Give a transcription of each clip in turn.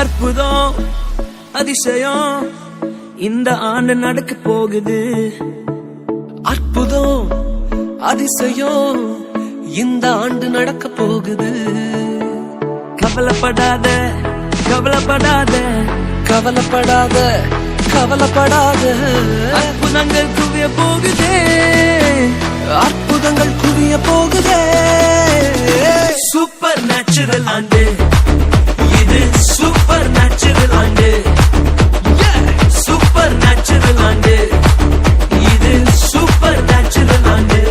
அற்புதம் அதிசயம் இந்த ஆண்டு நடக்க போகுது. அற்புதம் அதிசயம் இந்த ஆண்டு நடக்க போகுது. கவலைப்படாத கவலைப்படாத கவலைப்படாத கவலைப்படாத அற்புதங்கள் குவிய போகுதே, அற்புதங்கள் குவிய போகுதே. சூப்பர் நேச்சுரல் ஆண்டு இது, சூப்பர் நேச்சுரல் ஆண்டு, சூப்பர் நேச்சுரல் ஆண்டு இது, சூப்பர் நேச்சுரல் ஆண்டு.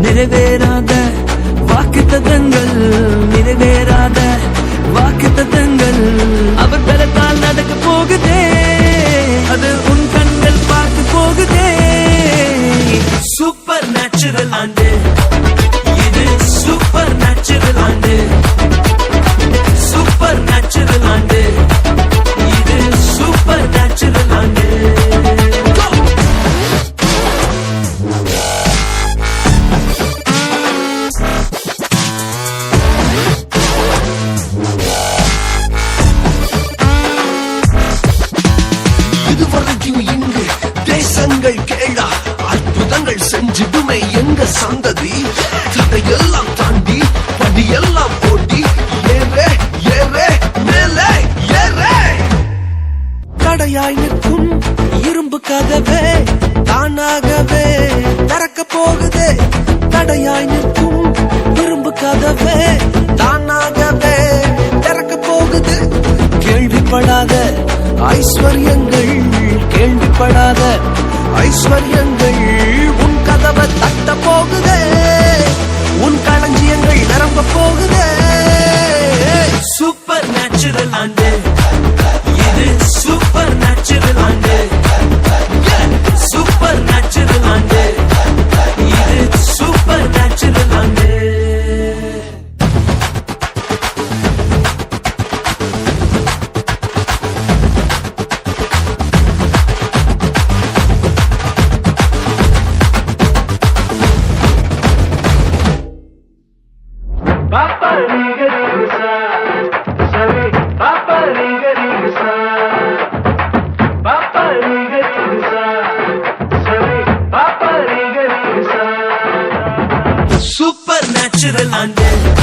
நிறைவேறாத வாக்குத்தத்தங்கள், நிறைவேறாத வாக்குத்தத்தங்கள் அவர் பலத்தால் நடக்க போகுதே, அது உன் கண்கள் பார்த்து போகுதே. சூப்பர் நேச்சுரல் ஆண்டு இது, சூப்பர் நேச்சுரல் ஆண்டு, சூப்பர் நேச்சுரல் ஆண்டு இது, சூப்பர் நேச்சுரல் ஆண்டு. இங்கு தேசங்கள் கேளா, அற்புதங்கள் செஞ்சிடுமே எங்க சந்ததி. தடையெல்லாம் தாண்டி படியெல்லாம் போட்டி ஏறே ஏறே மேலே ஏறே. தடையாய் நிற்கும் இரும்பு கதவே தானாகவே திறக்க போகுதே. தடையாய் நிற்கும் இரும்பு கதவே தானாகவே திறக்க போகுது. கேள்விப்படாத ஐஸ்வர்யங்கள், கேள்விப்படாத ஐஸ்வர்யங்கள் உன் கதவை தட்ட போகுதே, உன் களஞ்சியங்கள் நிரம்ப போகுதே. சூப்பர் நேச்சுரல் ஆண்டு இது, சூப்பர் நேச்சுரல் ஆண்டு, சூப்பர் நேச்சுரல் ஆண்டு இது, சூப்பர் நேச்சுரல் ஆண்டு. Supernatural and